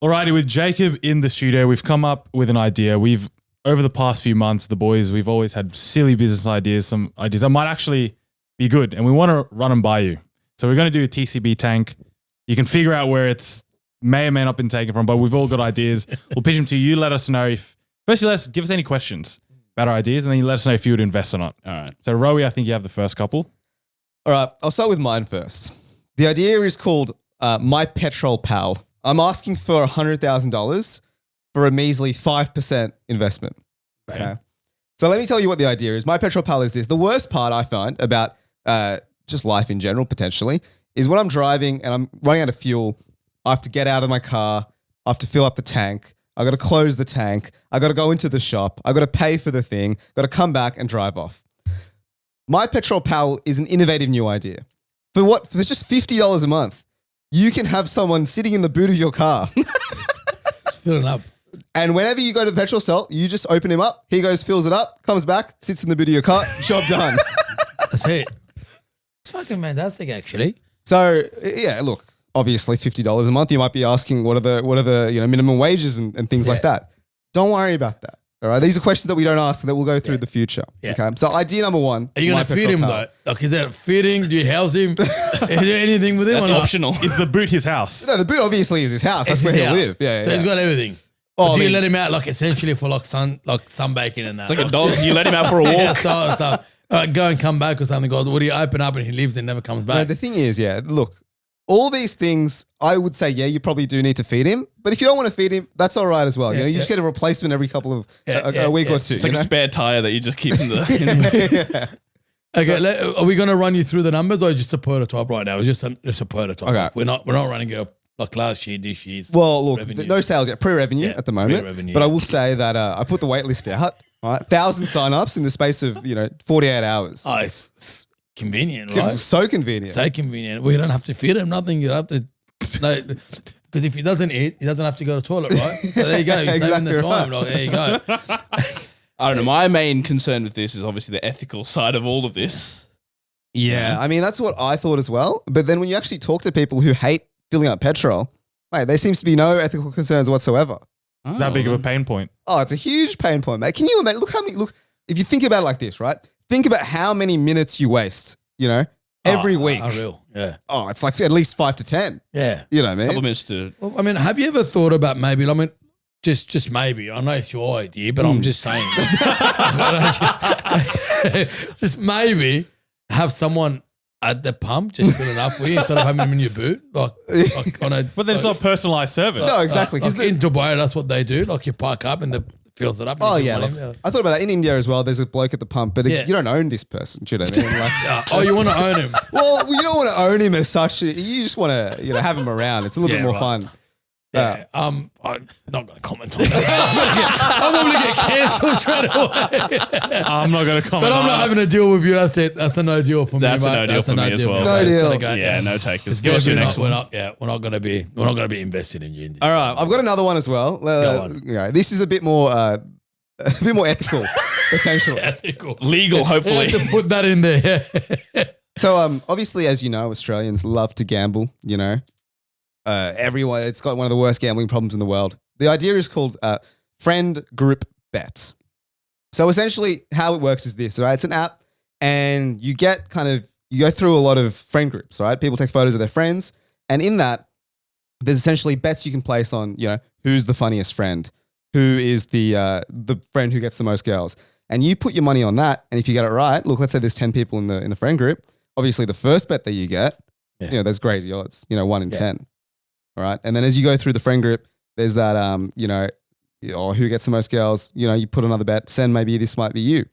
Alrighty, with Jacob in the studio, we've come up with an idea. Over the past few months, the boys, we've always had silly business ideas, some ideas that might actually be good, and we want to run them by you. So we're going to do a TCB tank. You can figure out where it's may or may not been taken from, but we've all got ideas. We'll pitch them to you. You let us know give us any questions about our ideas, and then you let us know if you would invest or not. All right. So Rowie, I think you have the first couple. All right, I'll start with mine first. The idea is called My Petrol Pal. I'm asking for $100,000 for a measly 5% investment. Okay. So let me tell you what the idea is. My Petrol Pal is this. The worst part I find about just life in general, potentially, is when I'm driving and I'm running out of fuel, I have to get out of my car, I have to fill up the tank, I got to close the tank, I got to go into the shop, I got to pay for the thing, got to come back and drive off. My Petrol Pal is an innovative new idea. For just $50 a month, you can have someone sitting in the boot of your car. Filling up. And whenever you go to the petrol cell, you just open him up. He goes, fills it up, comes back, sits in the boot of your car. Job done. That's it. It's fucking fantastic, actually. So yeah, look, obviously $50 a month. You might be asking, what are the minimum wages and things like that. Don't worry about that. All right, these are questions that we don't ask that we'll go through the future. Yeah. Okay, so idea number one. Are you going to feed him though? Like, is that feeding? Do you house him? Is there anything with him? That's optional. Is the boot his house? No, the boot obviously is his house. That's where he'll live. Yeah, so he's got everything. Oh, do you let him out like essentially for like sunbaking and that? It's like a dog. You let him out for a walk. Go and come back or something. Or would he open up and he leaves and never comes back? No, the thing is, look, all these things, I would say, you probably do need to feed him. But if you don't want to feed him, that's all right as well. You just get a replacement every couple of a week or two. It's like a spare tire that you just keep in the. Okay, are we going to run you through the numbers or just a prototype right now? It's just a prototype. Okay. We're not running it like last year, this year's. Well, look, no sales yet, pre-revenue at the moment. Pre-revenue. But I will say that I put the wait list out. All right, 1,000 sign-ups in the space of 48 hours. Oh, it's convenient, right? So convenient. So convenient. We don't have to feed him nothing. You don't have to. No, because if he doesn't eat, he doesn't have to go to the toilet, right? So there you go. You're saving the time. Like, there you go. I don't know. My main concern with this is obviously the ethical side of all of this. Yeah, I mean, that's what I thought as well. But then when you actually talk to people who hate filling up petrol, mate, there seems to be no ethical concerns whatsoever. Is that big of a pain point? Oh, it's a huge pain point, mate. Can you imagine? Look, if you think about it like this, right? Think about how many minutes you waste, every week. Unreal. Yeah. Oh, it's like at least 5 to 10. Yeah. You know what I mean? Couple minutes to. Well, I mean, have you ever thought about maybe, just maybe, I know it's your idea, but I'm just saying, just maybe have someone at the pump just filling up for you instead of having them in your boot. But then it's not personalised service. No, exactly. In Dubai, that's what they do. Like you park up and the fills it up. Oh, yeah. I thought about that. In India as well, there's a bloke at the pump, but you don't own this person. Do you know what I mean? You want to own him? Well, you don't want to own him as such. You just want to have him around. It's a little bit more fun. Yeah, I'm not going to comment on that. I'm going to get cancelled straight away. I'm not going to comment. But I'm not having a deal with you. That's it. That's a no deal for me. That's a no deal for me as well. No deal. Yeah, no takers. Give us your next one. We're not going to be invested in you. In this. All right, I've got another one as well. This is a bit more ethical, potentially. Ethical, legal. Hopefully, to put that in there. So, obviously, as you know, Australians love to gamble. Everyone, it's got one of the worst gambling problems in the world. The idea is called friend group bet. So essentially how it works is this, right? It's an app and you go through a lot of friend groups, right? People take photos of their friends. And in that, there's essentially bets you can place on, who's the funniest friend, who is the friend who gets the most girls. And you put your money on that. And if you get it right, look, let's say there's 10 people in the friend group. Obviously the first bet that you get, there's crazy odds, 1 in 10. All right. And then as you go through the friend group, there's that, or who gets the most girls, you put another bet, send maybe this might be you,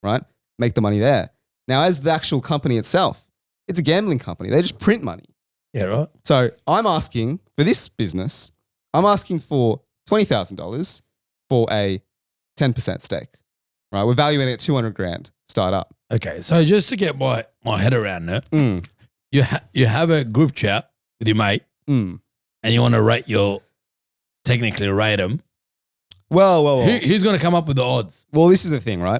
right? Make the money there. Now, as the actual company itself, it's a gambling company. They just print money. Yeah, right. So I'm asking for this business, I'm asking for $20,000 for a 10% stake, right? We're valuing it at 200 grand startup. Okay. So just to get my head around it, you have a group chat with your mate. And you want to technically rate them. Well. Who's going to come up with the odds? Well, this is the thing, right?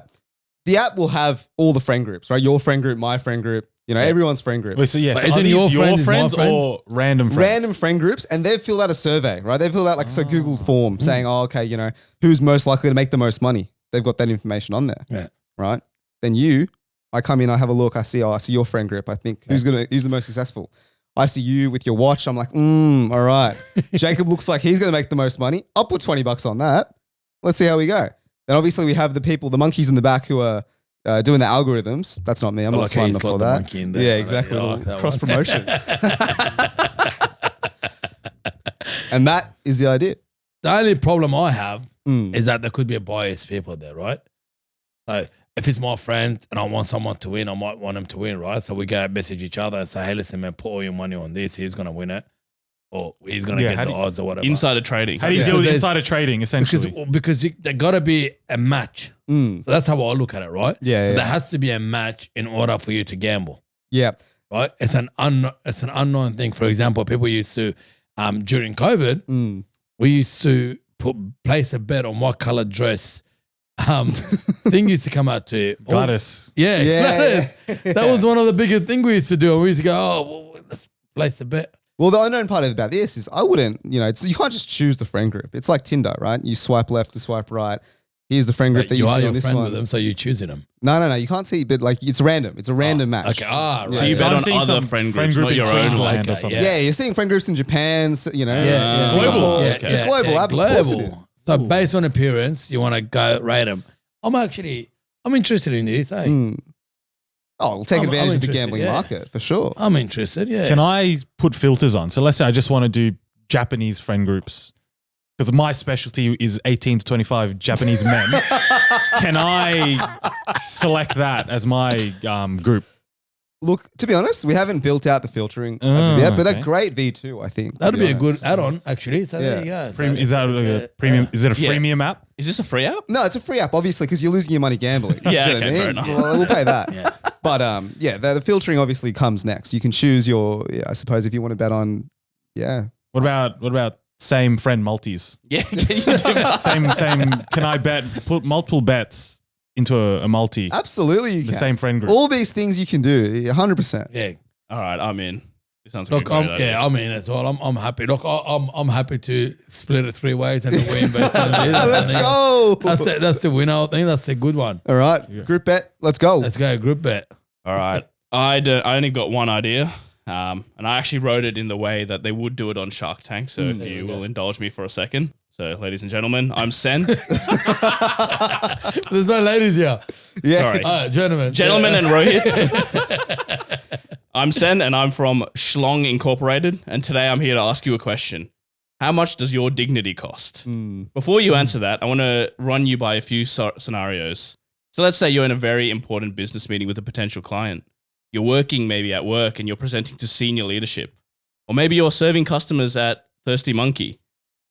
The app will have all the friend groups, right? Your friend group, my friend group, You know, everyone's friend group. Wait, so yes, But isn't are these your your friend is my friends friend? or random friends? Random friend groups, and they've filled out a survey, right? They've filled out like a Google form saying, oh, okay, you know, who's most likely to make the most money? They've got that information on there, Yeah. right? Then I come in, I have a look, I see your friend group. I think who's the most successful? I see you with your watch. I'm like, all right. Jacob looks like he's going to make the most money. I'll put $20 on that. Let's see how we go. Then obviously we have the monkeys in the back who are doing the algorithms. That's not me. I'm not smart enough for that. Yeah, exactly. Cross promotion. And that is the idea. The only problem I have is that there could be a biased people there, right? So if it's my friend and I want someone to win, I might want him to win, right? So we go message each other and say, hey, listen, man, put all your money on this. He's going to win it. Or he's going to get the odds or whatever. Insider trading. How do you deal with insider trading, essentially? Because there got to be a match. So that's how I look at it, right? Yeah. So there has to be a match in order for you to gamble. Yeah. Right? It's an unknown thing. For example, people used to, during COVID, we used to place a bet on what color dress thing used to come out to Goddess. Yeah. Yeah. That was one of the biggest things we used to do. And we used to go, oh, well, let's place the bet. Well, the unknown part about this is I wouldn't, you know, you can't just choose the friend group. It's like Tinder, right? You swipe left to swipe right. Here's the friend group that you are see your on this friend one. with them, so you're choosing them. No. You can't see, but like it's random. It's a random match. Okay. Right. So you So bet I'm on seeing other some friend friend groups, group not in your own Queensland one. or something. Yeah, you're seeing friend groups in Japan, you know. Yeah. Singapore. Global. It's a global app. Of course it is. So based on appearance, you want to go rate them. I'm interested in this. Hey? Oh, we'll take I'm advantage of the interested, gambling yeah. market for sure. I'm interested, yeah. Can I put filters on? So let's say I just want to do Japanese friend groups because my specialty is 18 to 25 Japanese men. Can I select that as my group? Look, to be honest, we haven't built out the filtering as of yet, but okay. a great V2, I think. That'd be a good add-on, actually. So there you go. So Is that a premium? Is it a freemium app? Is this a free app? No, it's a free app, obviously, because you're losing your money gambling. Yeah, Do you know okay, what I mean? fair enough. Well, we'll pay that. But the filtering obviously comes next. You can choose I suppose if you want to bet on, What about same friend multis? Yeah, can you do that? Same. Can I put multiple bets into a multi? Absolutely, you The can. same friend group. All these things you can do, 100%. Yeah. All right, I'm in. It sounds like Look, a great idea. I'm in as well. I'm happy. Look, I'm happy to split it 3 ways and the win based on this. Let's go. That's the winner. I think that's a good one. All right, group bet. Let's go. Let's go group bet. All right. I only got one idea, and I actually wrote it in the way that they would do it on Shark Tank. So if you will indulge me for a second. So, ladies and gentlemen, I'm Sen. There's no ladies here. Yeah. Sorry. Gentlemen And Rohit. I'm Sen, and I'm from Schlong Incorporated. And today I'm here to ask you a question. How much does your dignity cost? Before you answer that, I want to run you by a few scenarios. So let's say you're in a very important business meeting with a potential client. You're working maybe at work and you're presenting to senior leadership. Or maybe you're serving customers at Thirsty Monkey.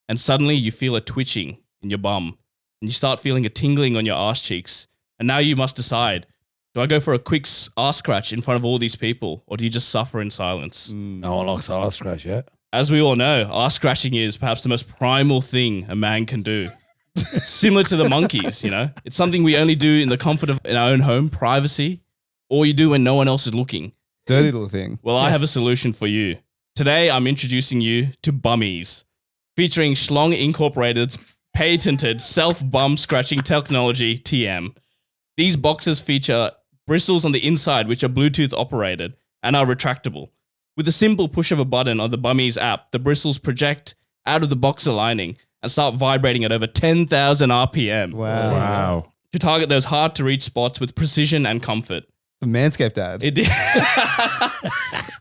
And suddenly you feel a twitching in your bum. And you start feeling a tingling on your arse cheeks. And now you must decide, do I go for a quick arse scratch in front of all these people? Or do you just suffer in silence? No one likes arse scratch, yeah? As we all know, arse scratching is perhaps the most primal thing a man can do. Similar to the monkeys, you know? It's something we only do in the comfort of in our own home, privacy, or you do when no one else is looking. Dirty little thing. Well, I have a solution for you. Today, I'm introducing you to Bummies, featuring Schlong Incorporated's patented self-bum scratching technology, TM. These boxes feature bristles on the inside, which are Bluetooth operated and are retractable. With a simple push of a button on the Bummies app, the bristles project out of the boxer lining and start vibrating at over 10,000 RPM Wow. to target those hard-to-reach spots with precision and comfort. It's a Manscaped ad. It did.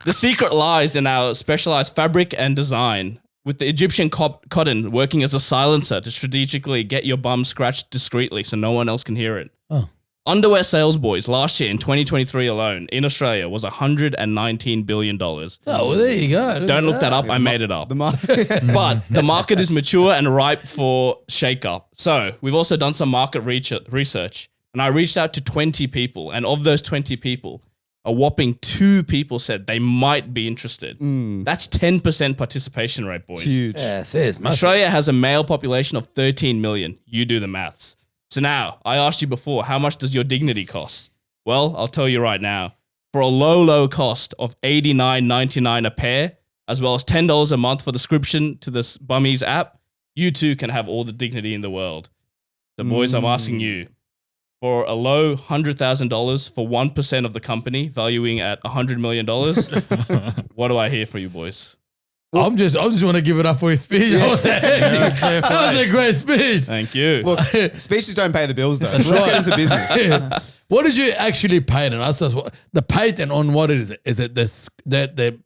The secret lies in our specialized fabric and design, with the Egyptian cotton working as a silencer to strategically get your bum scratched discreetly so no one else can hear it. Oh. Underwear sales, boys, last year in 2023 alone in Australia was $119 billion. Oh, well, there you go. Don't look that up. I made it up. The market. But the market is mature and ripe for shake-up. So we've also done some market research, and I reached out to 20 people, and of those 20 people, a whopping 2 people said they might be interested. That's 10% participation rate, boys. It's huge. Yeah, it is massive. Australia has a male population of 13 million. You do the maths. So now, I asked you before, how much does your dignity cost? Well, I'll tell you right now. for a low cost of $89.99 a pair, as well as $10 a month for the subscription to this Bummies app, you too can have all the dignity in the world. The boys, I'm asking you, for a low $100,000 for 1% of the company, valuing at $100 million, what do I hear for you boys? I'm just want to give it up for his speech. That was a great speech. Thank you. Look, speeches don't pay the bills though. So let's get into business. Yeah. What did you actually patent? The patent on what is it? Is it the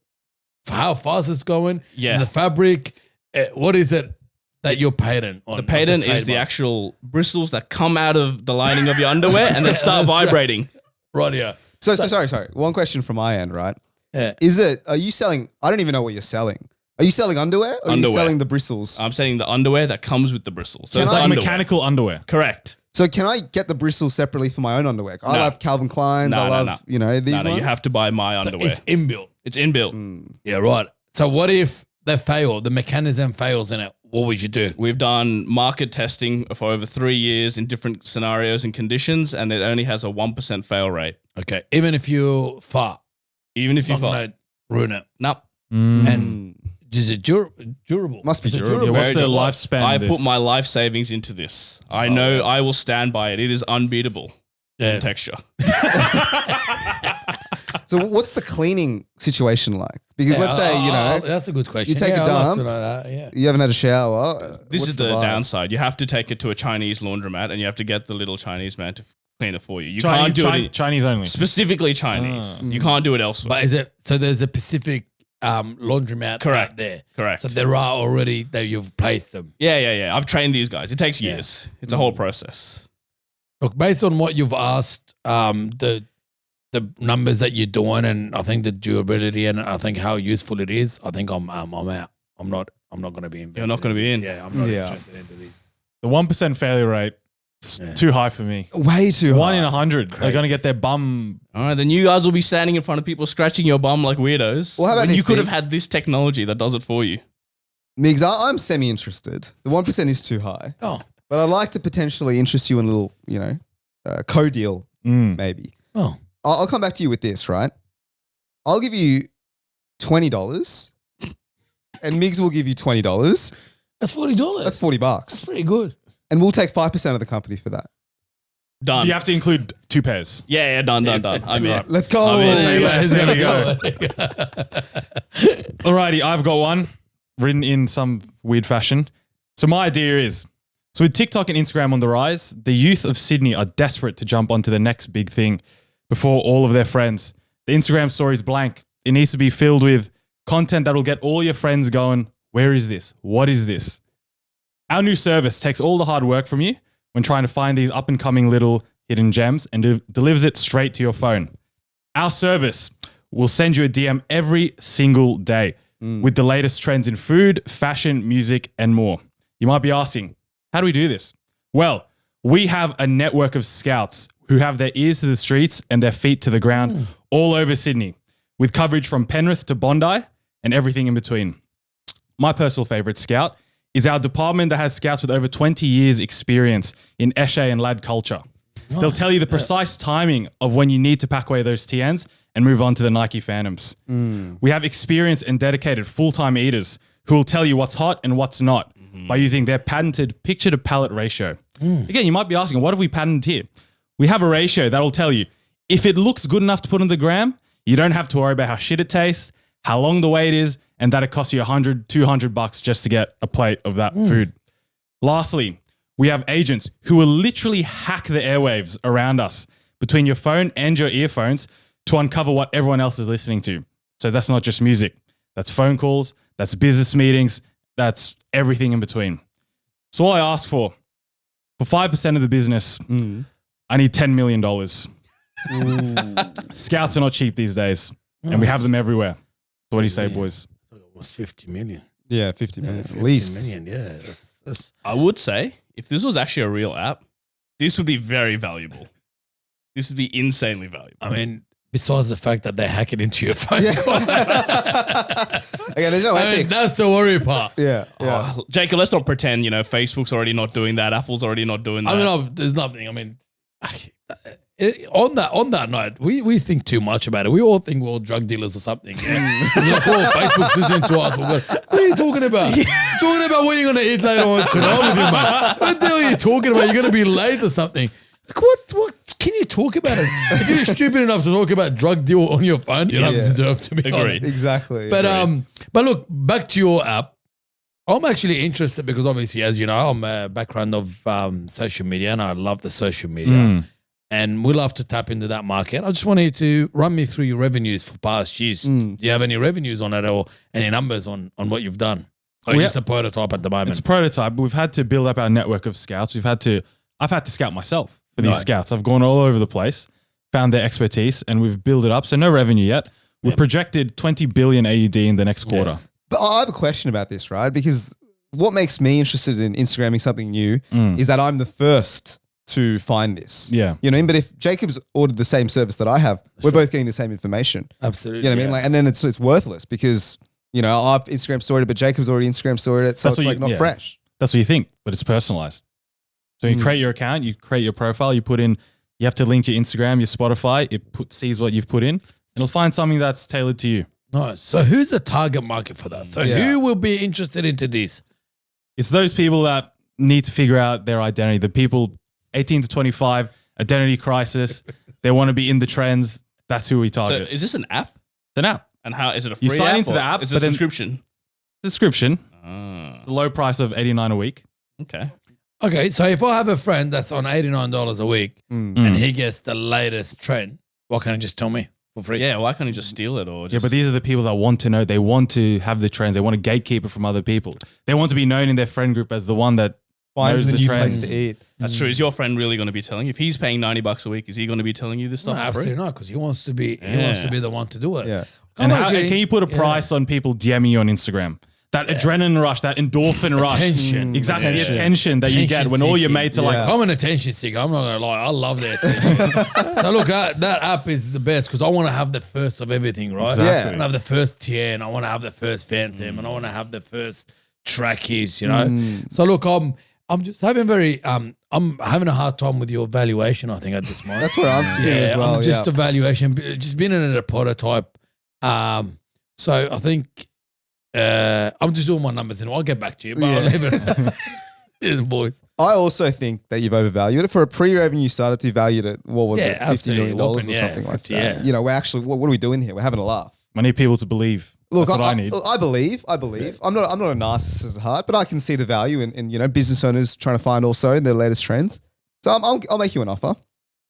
how fast it's going? Yeah. The fabric. What is it that you're patent on? The patent is the actual bristles that come out of the lining of your underwear and then start vibrating. Right, yeah. So sorry. One question from my end, right? Yeah. Are you selling, I don't even know what you're selling. Are you selling underwear or are you selling the bristles? I'm selling the underwear that comes with the bristles. So Can it's I- like Like mechanical underwear. Correct. So can I get the bristles separately for my own underwear? I No. love Calvin Klein's. No, I no, love, no. these No, ones. you have to buy my underwear. It's inbuilt. It's inbuilt. Yeah, right. So what if they fail? The mechanism fails in it. What would you do? We've done market testing for over 3 years in different scenarios and conditions, and it only has a 1% fail rate. Okay, even if you fart, Even if it's you not fall. gonna ruin it. Nope. And is it durable? Must be Is it durable. Yeah, what's the Very good. lifespan I of this? put my life savings into this. I know I will stand by it. It is unbeatable Yeah. in texture. So what's the cleaning situation like? Because let's say, that's a good question. you take a I'd love dump. to know that, yeah. you haven't had a shower. This what's is the vibe? downside. You have to take it to a Chinese laundromat and you have to get the little Chinese man to clean it for you. You Chinese, can't do it Chinese only. specifically Chinese. You can't do it elsewhere. But is it so? There's a Pacific laundromat Correct. out there. Correct. So there are already that you've placed them. Yeah. I've trained these guys. It takes years. It's a whole process. Look, based on what you've asked, the numbers that you're doing, and I think the durability, and I think how useful it is, I think I'm out. I'm not going to be invested. You're not going to be in. Yeah, I'm not Yeah. interested into this. The 1% failure rate, it's Yeah. too high for me. Way too high. 1 in 100. They're Crazy. going to get their bum. All right, then you guys will be standing in front of people scratching your bum like weirdos. Well, how about when this, you could have Biggs? had this technology that does it for you. Migs, I'm semi-interested. The 1% is too high. Oh, But I'd like to potentially interest you in a little, co-deal maybe. oh, I'll come back to you with this, right? I'll give you $20 and Migs will give you $20. that's $40. That's $40. pretty good. And we'll take 5% of the company for that. Done. You have to include 2 pairs. Yeah, done. I'm in. Let's go. I'm in. Say less. There we go. go. Alrighty, I've got one written in some weird fashion. So my idea is, so with TikTok and Instagram on the rise, the youth of Sydney are desperate to jump onto the next big thing before all of their friends. The Instagram story is blank. It needs to be filled with content that will get all your friends going, where is this? What is this? Our new service takes all the hard work from you when trying to find these up and coming little hidden gems and delivers it straight to your phone. Our service will send you a DM every single day with the latest trends in food, fashion, music, and more. You might be asking, how do we do this? Well, we have a network of scouts who have their ears to the streets and their feet to the ground all over Sydney, with coverage from Penrith to Bondi and everything in between. My personal favorite scout is our department that has scouts with over 20 years experience in Eshe and lad culture. They'll tell you the precise timing of when you need to pack away those TNs and move on to the Nike Phantoms. We have experienced and dedicated full-time eaters who will tell you what's hot and what's not by using their patented picture-to-palate ratio. Again, you might be asking, what have we patented here? We have a ratio that will tell you if it looks good enough to put on the gram, you don't have to worry about how shit it tastes, how long the wait is, and that it costs you $100, $200 just to get a plate of that food. Lastly, we have agents who will literally hack the airwaves around us between your phone and your earphones to uncover what everyone else is listening to. So that's not just music. That's phone calls. That's business meetings. That's everything in between. So all I ask for 5% of the business, I need $10 million. Scouts are not cheap these days, and we have them everywhere. So what do you say, boys? It was 50 million. Yeah, 50 million at 50 least. million, yeah. That's I would say if this was actually a real app, this would be very valuable. This would be insanely valuable. I mean, besides the fact that they hack it into your phone. Yeah. Okay, there's no I mean, ethics. that's the worry part. Yeah. Jacob, let's not pretend, Facebook's already not doing that. Apple's already not doing that. I mean, there's nothing. I mean, on that note, we think too much about it. We all think we're all drug dealers or something. Yeah? Like, oh, Facebook's listening to us. What are you talking about? Talking about what you're going to eat later on tonight with you, mate. What the hell are you talking about? You're going to be late or something. Like, what can you talk about it? If you're stupid enough to talk about drug deal on your phone, you don't deserve to be Agreed. Exactly. But look, back to your app. I'm actually interested because obviously, as you know, I'm a background of social media and I love the social media. And we love to tap into that market. I just wanted you to run me through your revenues for past years. Do you have any revenues on it or any numbers on what you've done? Or just a prototype at the moment? It's a prototype, but we've had to build up our network of scouts. I've had to scout myself for these scouts. I've gone all over the place, found their expertise, and we've built it up. So no revenue yet. We projected 20 billion AUD in the next quarter. But I have a question about this, right? Because what makes me interested in Instagramming something new is that I'm the first to find this. Yeah. You know what I mean? But if Jacob's ordered the same service that I have, we're both getting the same information. Absolutely. You know what I mean? Like, and then it's worthless because, you know, I've Instagram storied it, but Jacob's already Instagram storied it. So it's like not fresh. That's what you think, but it's personalized. So you create your account, you create your profile, you put in, you have to link your Instagram, your Spotify, it sees what you've put in, and it'll find something that's tailored to you. Nice. So who's the target market for that? So who will be interested into this? It's those people that need to figure out their identity, the people 18 to 25, identity crisis, they want to be in the trends. That's who we target. So is this an app? It's an app. And how is it a free You sign app into the app, Is it but a then- subscription? Subscription, the low price of $89 a week. Okay. Okay, so if I have a friend that's on $89 a week and he gets the latest trend, what can he just tell me for free? Yeah, why can't you just steal it or just... Yeah, but these are the people that want to know. They want to have the trends. They want to gatekeep it from other people. They want to be known in their friend group as the one that Finds knows the the new trends. place to eat. That's true. Is your friend really going to be telling you? If he's paying $90 a week, is he going to be telling you this No, stuff for free? absolutely not, because he wants to be the one to do it. Yeah. And can you put a price on people DMing you on Instagram? That adrenaline rush, that endorphin rush. Attention. Exactly. The attention that you get when all your mates are like, I'm an attention seeker. I'm not going to lie. I love the attention. So look, that app is the best because I want to have the first of everything, right? Exactly. I want to have the first tier and I want to have the first Phantom and I want to have the first trackies, you know? So look, I'm just having I'm having a hard time with your valuation, I think, at this moment. That's where I'm seeing as well. Just a valuation, just being in a prototype. So I think I'm just doing my numbers and I'll get back to you, but I'll leave it. Yeah, boys. I also think that you've overvalued it. For a pre-revenue startup, you valued it, what was it, $50 million or something like that. Yeah. You know, we're actually, what are we doing here? We're having a laugh. I need people to believe. Look, That's what I need. I believe. I'm not a narcissist at heart, but I can see the value in you know, business owners trying to find also their latest trends. So I'll make you an offer.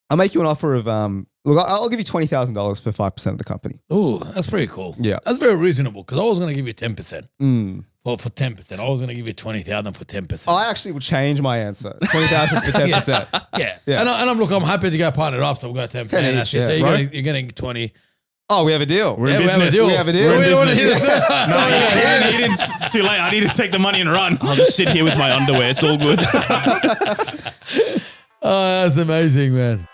I'll make you an offer of look, I'll give you $20,000 for 5% of the company. Oh, that's pretty cool. Yeah. That's very reasonable because I was going to give you 10%. Well, for 10%. I was going to give you 20,000 for 10%. I actually will change my answer. 20,000 for 10%. Yeah. Yeah. And I'm happy to go partner up, so we've got 10%. 10 each, That's it. yeah. So Right. you're getting 20. Oh, we have a deal. We're in we have a business. deal. We have a deal. We don't want to business. hear that. It's too late. I need to take the money and run. I'll just sit here with my underwear. It's all good. Oh, that's amazing, man.